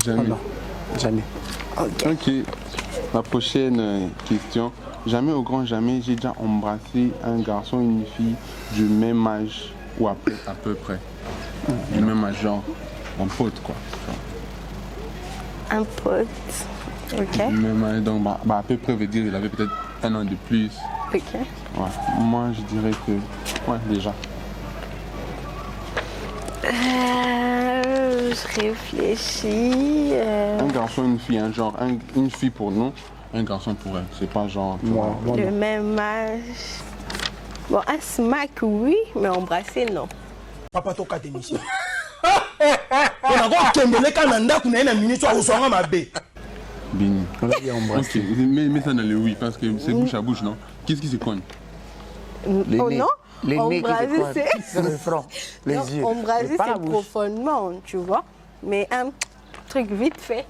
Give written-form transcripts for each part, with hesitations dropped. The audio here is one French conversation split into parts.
Jamais. Oh non, jamais. Ok. La prochaine question. Jamais au grand jamais, j'ai déjà embrassé un garçon, une fille du même âge ou à peu près. Du même âge, genre un pote quoi. Un pote. Ok. Du même âge, donc à peu près veut dire il avait peut-être un an de plus. Ok. Ouais. Moi je dirais que, ouais déjà. Je réfléchis. Un garçon, une fille, hein, genre une fille pour nous, un garçon pour elle. C'est pas genre. Moi, Le non. même âge. Bon, un smack, oui, mais embrasser, non. Papa toka démission. On a encore Kembele Kananda qui n'a une minute à Osanga Mabé. Bini. On va dire embrasser. Ok, mets ça dans le oui parce que c'est bouche à bouche, non? Qu'est-ce qui se cogne? Les Oh nez. non, Les nez qui embrasser, se cognent. C'est le front, les non, yeux. embrasser, mais pas la c'est bouche. profondément, tu vois. Mais un truc vite fait.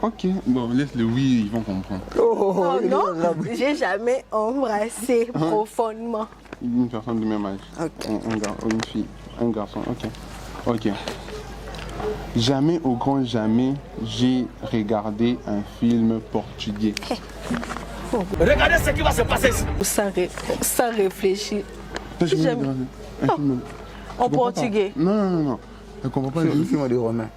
Ok, bon, laisse le oui, ils vont comprendre. Oh il est non, dans la bouche. j'ai jamais embrassé profondément. Une personne du même âge. Ok. Une fille, un garçon, ok. Ok. Jamais au grand jamais, j'ai regardé un film portugais. Regardez ce qui va se passer ici. Sans réfléchir. Toi, j'ai Jamais. regardé un film. En Tu comprends pas? portugais. Non. Je comprends pas. Le film de Romain.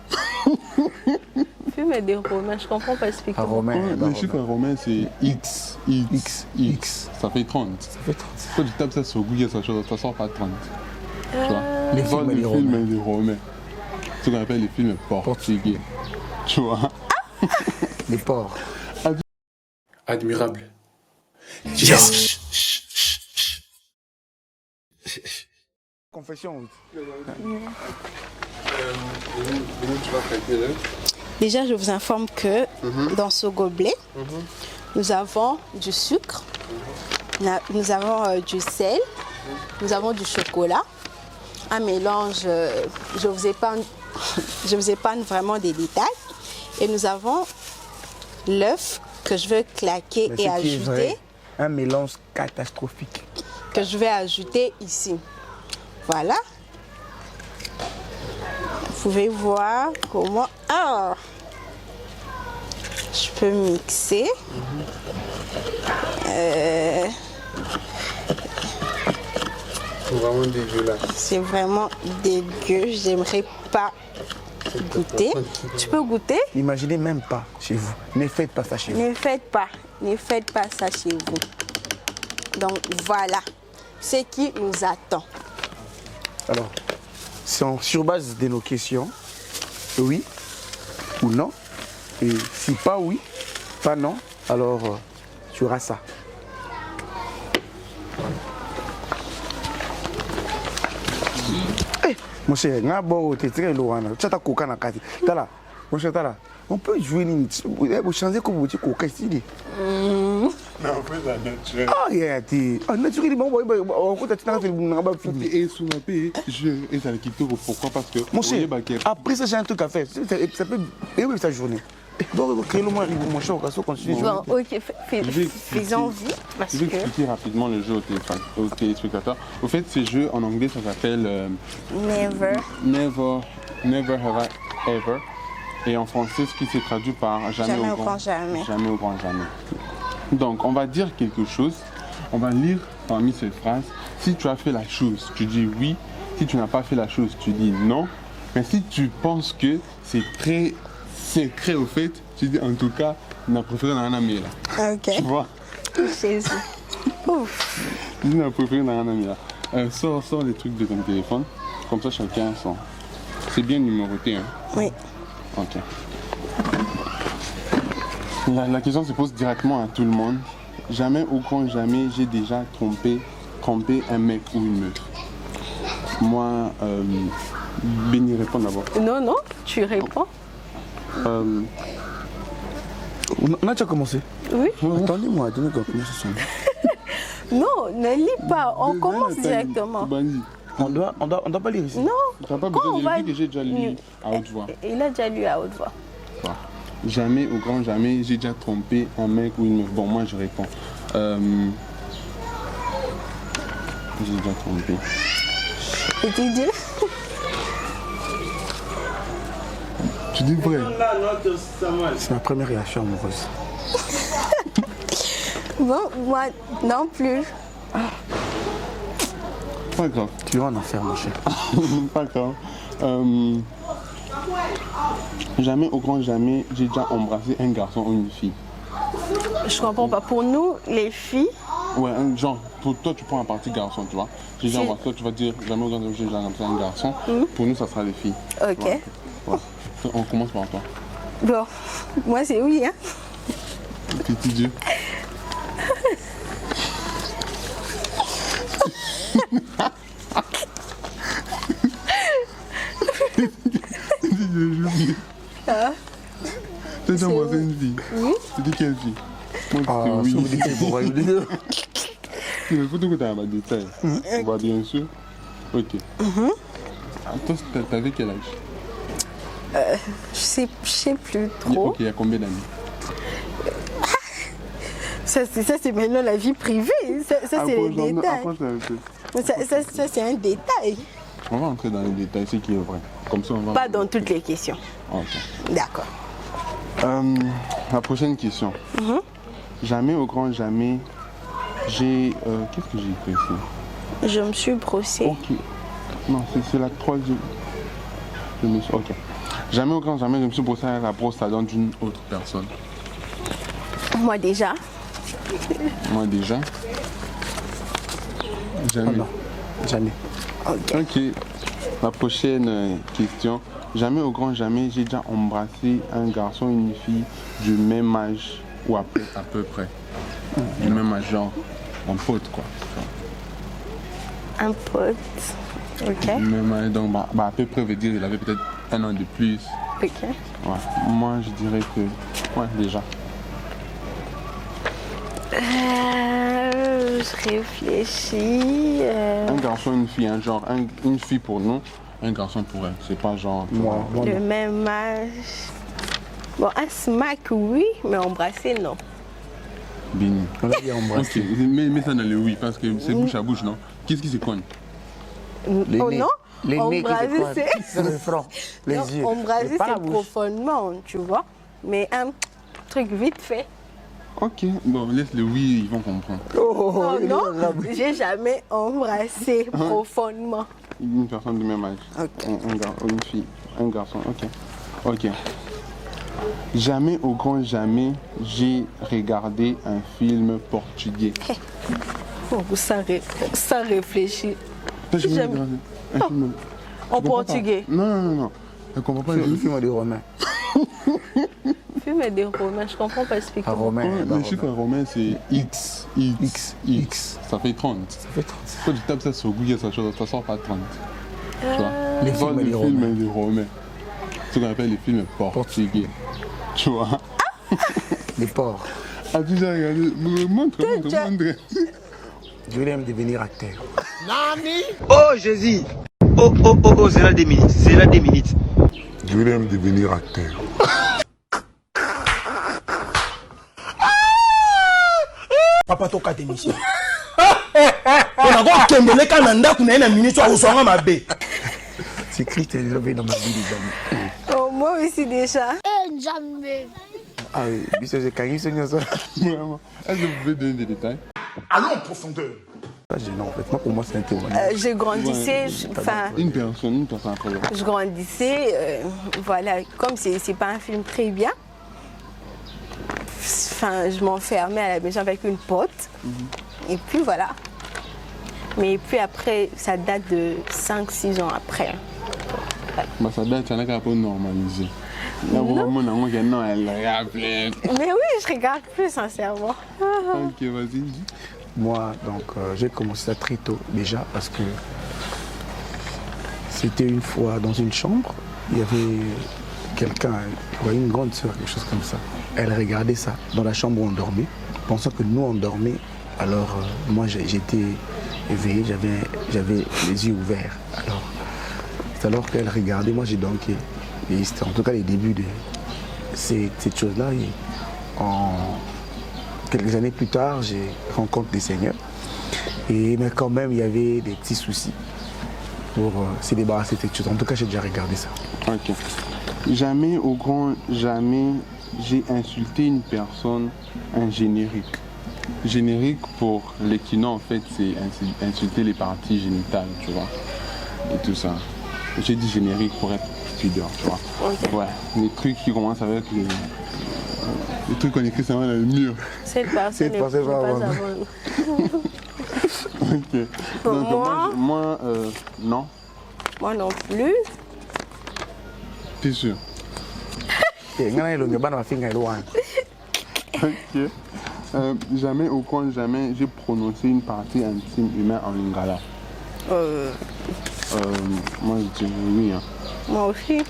Film des Romains, je comprends pas expliquer. À Romain. Ouais, bah, le chiffre romain c'est X. Ça fait 30. Ça fait 30. Quand tu tapes ça sur Google, ça sort pas 30. Tu vois? Les Voir films les des Romains. films des romains. Ce qu'on appelle les films portugais. Tu vois? Les porcs. Admirable. Yes. Confession, oui. Déjà, je vous informe que dans ce gobelet, nous avons du sucre, nous avons du sel, nous avons du chocolat, un mélange, je vous épargne vraiment des détails, et nous avons l'œuf que je veux claquer Mais et ce qui est ajouter, vrai, un mélange catastrophique. que je vais ajouter ici. Voilà. Vous pouvez voir comment je peux mixer. Vraiment dégueulasse. C'est vraiment dégueu. J'aimerais pas goûter. Tu peux goûter? Imaginez même pas chez vous. Ne faites pas ça chez vous. Ne faites pas ça chez vous. Donc voilà ce qui nous attend. Alors, sur base de nos questions, oui ou non. Et si pas oui, pas non, alors tu auras ça. Eh, mon cher, on peut jouer vous changer comme vous dites coca ici. Non, on fait ça naturel. Ah, naturel, on peut Et sous ma paix, et ça le quitte pourquoi? Parce que. mon cher, après ça, j'ai un truc à faire. Ça peut. Et oui, sa journée. Donc, créez-le-moi, mon cher, on va continuer. Bon, ok, faisons vite parce Je vais que expliquer rapidement le jeu aux téléspectateurs. Au fait, ce jeu en anglais, ça s'appelle Never Have I Ever. Et en français, ce qui s'est traduit par jamais au grand jamais. Jamais au grand jamais. Donc, on va dire quelque chose. On va lire parmi ces phrases. Si tu as fait la chose, tu dis oui. Si tu n'as pas fait la chose, tu dis non. Mais si tu penses que c'est très secret au fait, tu dis en tout cas, on a préféré dans un ami là. ok. Tu vois? Jésus. Ouf. On a préféré dans un ami là. Sors les trucs de ton téléphone. Comme ça, chacun sort. C'est bien numéroté, hein? Oui. Ok. La question se pose directement à tout le monde. Jamais au grand jamais, j'ai déjà trompé un mec ou une meuf. Moi, Béni répond d'abord. Non, tu réponds. On a déjà commencé. Oui. Attendez-moi, attendez qu'on commence ça. Non, ne lis pas. On commence directement. On doit pas lire ici. Non. Tu n'as pas Quand besoin on de dire que j'ai déjà lu à haute voix. Il a déjà lu à haute voix. Jamais au grand jamais, j'ai déjà trompé un mec ou une meuf. Bon, moi je réponds. J'ai déjà trompé. Et tu dis? Tu Tu dis vrai. C'est ma première réaction amoureuse. Bon, moi non plus. Pas grave. Tu vas en enfer, mon cher. Pas grave. Jamais, au grand jamais, j'ai déjà embrassé un garçon ou une fille. Je comprends pas. Pour nous, les filles, Ouais, genre, pour toi, tu prends la partie garçon, tu vois. J'ai déjà embrassé, toi, tu vas dire jamais au grand jamais, j'ai déjà embrassé un garçon. Pour nous, ça sera les filles. ok. Ouais. On commence par toi. Bon, moi c'est oui, hein. Petit Dieu. T'as déjà embrassé une fille? Oui. C'était quelle fille? Moi, Ah, c'était si vous oui. dites pourquoi vous dites. Il faut que tu aies un détail. On va bien sûr. Ok. Toi, t'avais quel âge? Je sais plus trop. Ok, il y a combien d'années? Ça c'est maintenant la vie privée. Ça c'est les détails. Ça c'est un détail. On va entrer dans les détails, ce qui est vrai. Comme ça, on va... Pas dans toutes les questions. Ok. D'accord. La prochaine question. Jamais, au grand jamais, j'ai... Qu'est-ce que j'ai fait ici? Je me suis brossée. Ok. Non, c'est la troisième. Je me suis... Ok. Jamais, au grand jamais, je me suis brossé avec la brosse à dents d'une autre personne. Moi déjà. Moi déjà. Jamais. Non, jamais. Ok. La prochaine question. Jamais, au grand jamais, j'ai déjà embrassé un garçon et une fille du même âge ou à peu près. Du même âge, genre en pote, quoi. Un pote. Ok. Du même âge, donc à peu près veut dire il avait peut-être un an de plus. Ok. Ouais. Moi, je dirais que... Ouais, déjà. Je réfléchis. Un garçon, une fille, hein, genre une fille pour nous, un garçon pour elle. C'est pas genre... Moi, Le non. même âge. Bon, un smack, oui, mais embrasser, non. Béni. On l'a dit embrasser. Ok, mais ça dans le oui, parce que c'est bouche à bouche, non? Qu'est-ce qui se cogne? Les Oh nez. non, Les nez qui embrasser, se pointent. C'est le front, les non, yeux. embrasser, Mais pas la c'est bouche. profondément, tu vois. Mais un truc vite fait. Ok, bon, laisse le oui, ils vont comprendre. Oh il est non, agréable. j'ai jamais embrassé profondément. Une personne du même âge. Ok. Une fille, un garçon, ok. Ok. Jamais, au grand jamais, j'ai regardé un film portugais. Oh, sans réfléchir. Toi, je Jamais. regarder un film. En Tu comprends pas? portugais. Non. Je comprends pas. Le film des Romains. Film des Romains, je comprends pas expliquer. À Romain. Ouais, bah, le chiffre romain, c'est X. Ça fait 30. Ça fait 30. Quand tu tapes ça sur Google, ça sort pas 30. Tu vois? Les Voilà, films les des Romains. films des Romains. Ce qu'on appelle les films portugais. Tu vois? Les porcs. Ah, tu as regardé? Montre. Je voulais même devenir acteur. Oh Jésus. Oh, c'est là 2 minutes. C'est là 2 minutes. Je voulais même devenir acteur. Papa toka démission. On a encore kembele kana ndaku na minute wa usonga mabe. C'est Christ est élevé dans ma vie, les amis. Oh, moi aussi déjà. Jamais. Ah oui, bisous, j'ai gagné ce ça. Vraiment. Est-ce que vous pouvez donner des détails? Allons en profondeur. Pas gênant en fait. Moi, pour moi, c'est un témoignage. Je grandissais, enfin, Une personne après l'autre. je grandissais, voilà, comme c'est pas un film très bien, enfin, je m'enfermais à la maison avec une pote, et puis voilà. Mais puis après, ça date de 5-6 ans après. Bah, ça date, ça n'a qu'à pas normaliser. Là, vraiment, non, elle regarde. Mais oui, je regarde plus sincèrement. Ok, vas-y. Moi, donc, j'ai commencé ça très tôt déjà parce que c'était une fois dans une chambre, il y avait quelqu'un, une grande sœur, quelque chose comme ça. Elle regardait ça dans la chambre où on dormait, pensant que nous on dormait. Alors moi j'étais éveillé, j'avais les yeux ouverts. Alors c'est alors qu'elle regardait, moi j'ai donké. Et c'était en tout cas les débuts de cette chose-là. Quelques années plus tard, j'ai rencontré des seigneurs. Mais quand même, il y avait des petits soucis pour se débarrasser de cette chose. En tout cas, j'ai déjà regardé ça. Ok. Jamais, au grand jamais, j'ai insulté une personne, un générique. Générique pour les kinons, en fait, c'est insulter les parties génitales, tu vois, et tout ça. J'ai dit générique pour être studieux, tu vois. Okay. Ouais, les trucs qui commencent avec les trucs qu'on écrit, ça va dans le mur. Cette personne n'est pas avant. Ok. Donc, moi non. Moi non plus. T'es sûr? Ok. Jamais, au coin, jamais, j'ai prononcé une partie intime humaine en lingala. Moi, je dis oui. Hein. Moi aussi.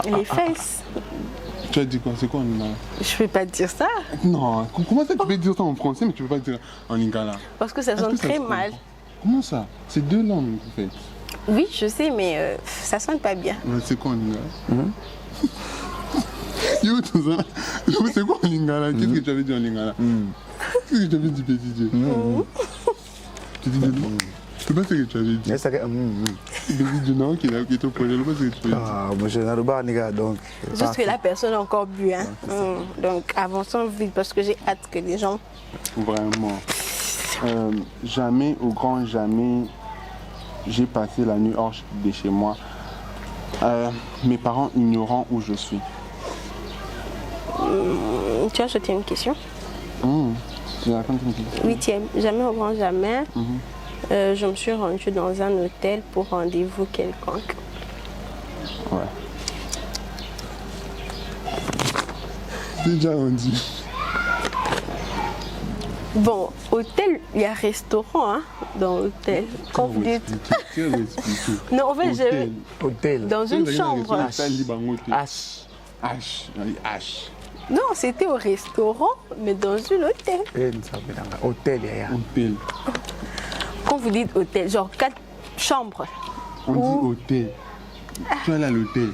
Les fesses. Tu as dit quoi? C'est quoi en lingala? Je ne peux pas dire ça. Non, comment ça tu peux dire ça en français mais tu ne peux pas dire en lingala? Parce que ça sonne très mal. Comment ça? C'est deux langues en fait. Oui, je sais, mais ça sonne pas bien. C'est quoi en lingala? Yo, tout ça. C'est quoi en lingala? Qu'est-ce que tu avais dit en lingala? Qu'est-ce que tu avais dit, petit Dieu? Tu dis non? C'est pas ce que tu avais dit. Petit Dieu, non, qui est au projet, c'est pas ce que tu avais dit. Ah, moi je n'arrive pas, donc. Juste que la personne a encore bu, hein. Donc avançons vite parce que j'ai hâte que les gens. Vraiment. Jamais, au grand jamais, j'ai passé la nuit hors de chez moi. Mes parents ignorant où je suis. Tu as jeté une question? Je raconte une question. 8e. Jamais au grand jamais. Je me suis rendue dans un hôtel pour rendez-vous quelconque. Ouais. C'est déjà rendu. Bon, hôtel, il y a restaurant hein, dans l'hôtel. Quand vous dites. Non, en fait, j'ai. Hôtel. Dans une chambre. H. Non, c'était au restaurant, mais dans une hôtel. Hôtel, hôtel. Quand vous dites hôtel, genre 4 chambres. On dit hôtel. Tu es allé à l'hôtel.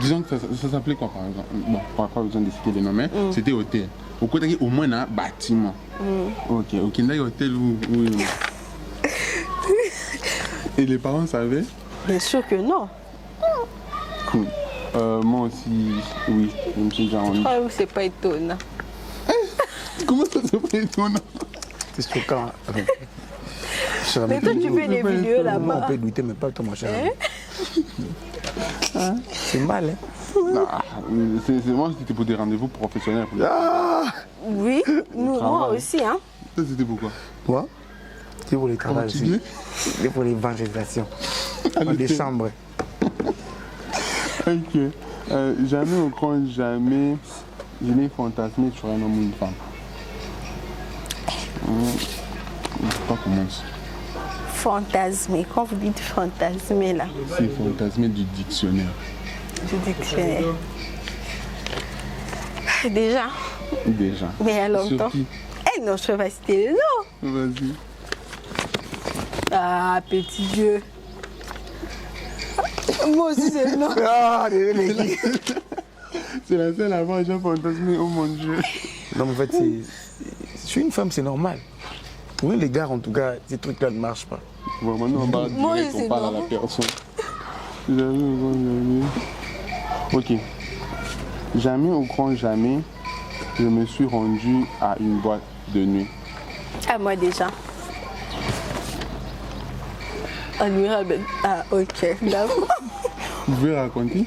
Disons que ça s'appelait quoi par exemple? Bon, pas besoin de citer les noms, mais c'était hôtel. Au côté, au moins un bâtiment. Ok, il y a un hôtel où. Et les parents savaient? Bien sûr que non. Cool. Moi aussi, oui, je me suis déjà rendu. Ah oui, c'est pas étonnant. Comment ça, c'est pas étonnant? C'est choquant. Mais toi, tu fais des vidéos là-bas. On peut douter, mais pas toi, mon cher. C'est mal, hein? C'est moi, c'était pour des rendez-vous professionnels. Oui, moi aussi, hein. Ça, c'était pourquoi? Moi? C'est pour les travaux aussi. C'est pour l'évangélisation. Dans des chambres. Ok. Jamais au grand jamais, je n'ai fantasmé sur un homme ou une femme. Je ne sais pas comment c'est. Fantasmer, quand vous dites fantasmer là? C'est fantasmer du dictionnaire. Du dictionnaire. Déjà. Mais il y a longtemps. Eh non, je ne peux pas citer le nom. Vas-y. Ah, petit Dieu. Moi aussi, c'est le nom. Ah, désolé. C'est la seule avant, j'ai fantasmé, oh mon Dieu. Non, mais en fait, je suis une femme, c'est normal. Pour les gars, en tout cas, ces trucs-là ne marchent pas. Bon, maintenant, on parle direct, on parle à la personne. Jamais. Ok. Jamais au grand jamais, je me suis rendu à une boîte de nuit. À moi déjà. Ah, ok, d'accord. Vous pouvez raconter?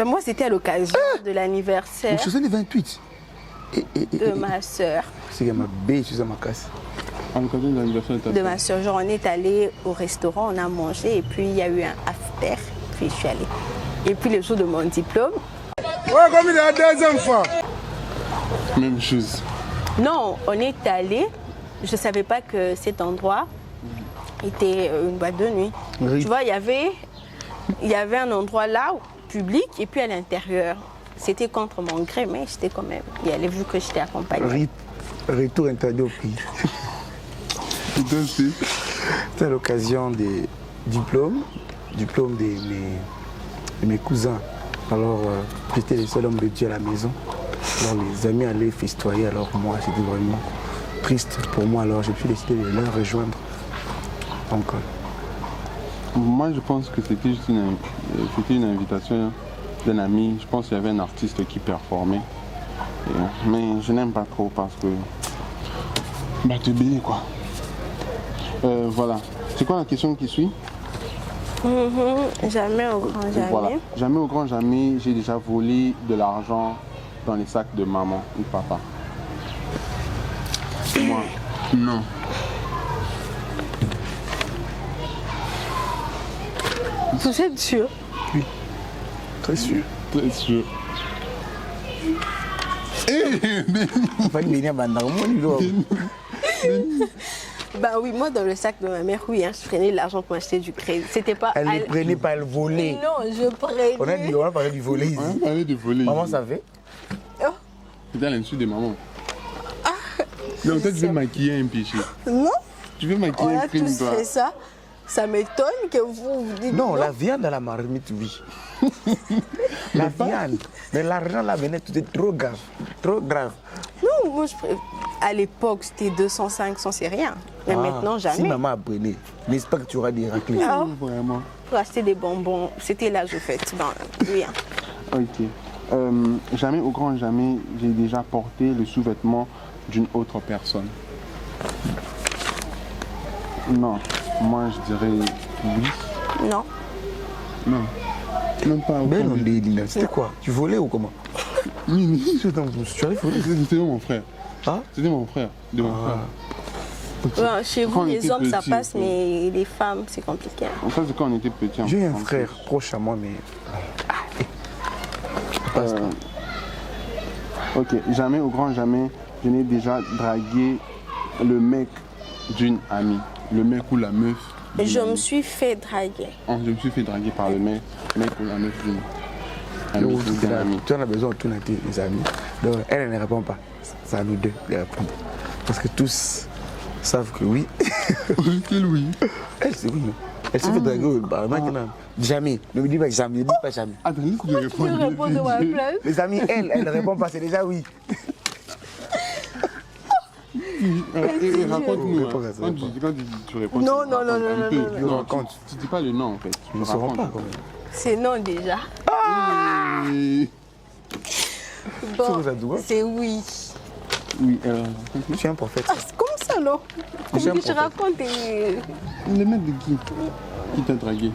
Moi, c'était à l'occasion de l'anniversaire. Je faisais les 28. De ma soeur. C'est qu'elle m'a baissé, je faisais ma casse. À l'occasion de l'anniversaire de ma soeur. Genre, on est allé au restaurant, on a mangé et puis il y a eu un after. Puis je suis allée. Et puis le jour de mon diplôme. Ouais, comme il est la deuxième fois. Même chose. Non, on est allé. Je ne savais pas que cet endroit était une boîte de nuit. Oui. Tu vois, il y avait un endroit là, public, et puis à l'intérieur. C'était contre mon gré, mais j'étais quand même y allé vu que j'étais accompagnée. Retour interdit au pays. C'était à l'occasion des diplômes de mes cousins. Alors, j'étais le seul homme de Dieu à la maison. Alors, les amis allaient festoyer. Alors, moi, c'était vraiment triste pour moi. Alors, j'ai pu décider de les rejoindre. Donc, Moi, je pense que c'était juste une invitation d'un ami. Je pense qu'il y avait un artiste qui performait. Mais je n'aime pas trop parce que... Bah, te bénis, quoi. Voilà. C'est quoi la question qui suit? Jamais au grand jamais. Voilà. Jamais au grand jamais, j'ai déjà volé de l'argent dans les sacs de maman ou papa. Moi, non. Vous êtes sûr? Oui, très sûr. Très sûr. Bah oui, moi dans le sac de ma mère, oui, hein, je prenais l'argent pour acheter du crédit. C'était pas. Elle ne prenait pas, elle volait. Non, je prenais. On a parlé du volet ici. On a parlé de voler. Maman savait. Oh. C'était à l'insu de maman. Donc toi tu veux maquiller un péché. Non. Tu veux maquiller On un a crime, tous toi. fait ça. Ça m'étonne que vous dites Non, la viande dans la marmite, oui. La viande. Mais l'argent là venait, tout est trop grave. Trop grave. Non, moi, à l'époque, c'était 200, 500, c'est rien. Mais maintenant, jamais. Si maman apprenait, n'est-ce pas que tu auras des raclés? Non. Vraiment. Pour acheter des bonbons, c'était l'âge au fait. Ben, rien. Ok. Jamais au grand jamais, j'ai déjà porté le sous-vêtement d'une autre personne. Non. Moi, je dirais oui. Non. Non. Même pas au Ben grand on dit, c'était quoi? Tu volais ou comment? Oui, Tu avais volé? c'était mon frère. Ah? C'était mon frère. De mon frère. Ben, chez vous, Quand on les était hommes, ça petits, passe, oui. mais les femmes, c'est compliqué. En fait, c'est quand on était petit. J'ai un frère proche à moi, mais... Ok, jamais au grand jamais, je n'ai déjà dragué le mec d'une amie. Le mec ou la meuf. Je me suis fait draguer. Je me suis fait draguer par le mec ou la meuf d'une amie. D'une amie. Tu en as besoin de tout les amis. Donc elle ne répond pas. C'est à nous deux de répondre. Parce que tous savent que oui. Quel oui. Elle, c'est oui. Elle se fait draguer par maintenant. Jamais. Ne me dis pas jamais. Ne dis pas jamais. Attends, laisse-moi répondre. Je réponds de ma place. Les amis, elle ne répond pas. C'est déjà oui. Et raconte-nous. Réponds à ça, Quand tu réponds. Non, tu non, non, racontes non, un non, peu. non, non. Non, Raconte. tu dis pas le nom en fait. Ils ne sauront pas quand même. C'est non déjà. Et- Bon, Ça doit. c'est oui. Oui, Tu es un prophète. Ah, c'est comme ça, non? Comme J'aime que je en fait. raconte le mec de qui t'a dragué?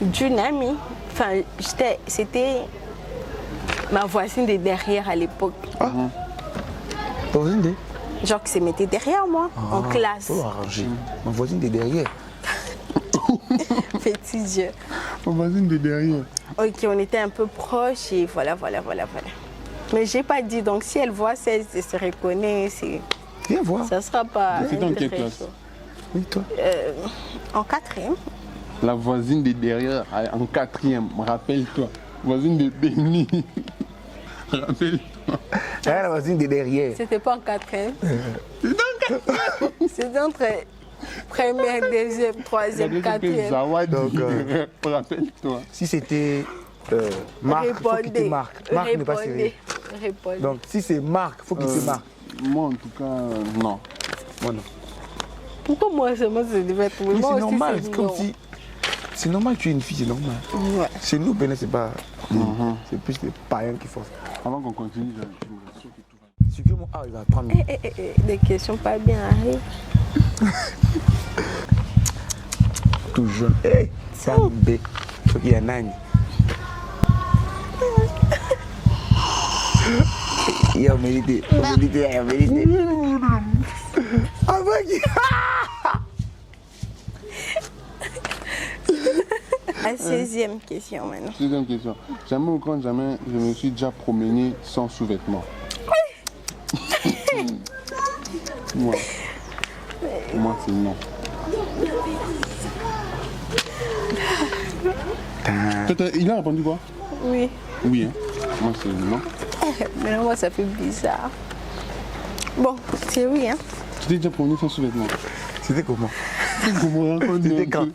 d'une amie. Enfin, c'était ma voisine de derrière à l'époque. Ta voisine de... Genre qui se mettait derrière moi, en classe. Faut arranger. Ma voisine de derrière. Petit Dieu. Mon voisine de derrière. Ok, on était un peu proches et voilà. Mais j'ai pas dit, donc si elle voit ça, elle se reconnaît, Viens voir. ça sera pas. C'était en quelle très classe? chaud. Oui, toi. En 4e. La voisine de derrière, en 4e, rappelle-toi. Voisine de Béni. Rappelle-toi. La voisine de derrière. C'était pas en 4e. C'était entre première, deuxième, troisième, 4e. Donc, rappelle-toi. si c'était Marc, il faut qu'il te marque. Marc n'est pas sérieux. Répondez. Donc, si c'est Marc, il faut qu'il te marque. Moi, en tout cas, non. Moi, non. Pourquoi moi seulement ça devait être oui, Mais moi c'est aussi, normal, c'est c'est comme non. si... C'est normal que tu es une fille, c'est normal. Ouais. Chez nous, Bénin, c'est pas... C'est plus les païens qui forcent. Avant qu'on continue, je suis sûr que tout va. C'est que mon A, il va prendre... Des questions pas bien arrivent. Tout jeune. Hey, c'est un B. Faut qu'il y ait un âne. Il a mérité. La 16e question maintenant. Deuxième question. Jamais au grand jamais, je me suis déjà promené sans sous-vêtements. Moi, c'est non. Il a répondu quoi? Oui. Oui, hein. Moi, c'est non. Mais moi, ça fait bizarre. Bon, c'est oui, hein. Tu t'es déjà promené sans sous-vêtements? C'était comment? Comment raconte-nous C'était un quand? peu.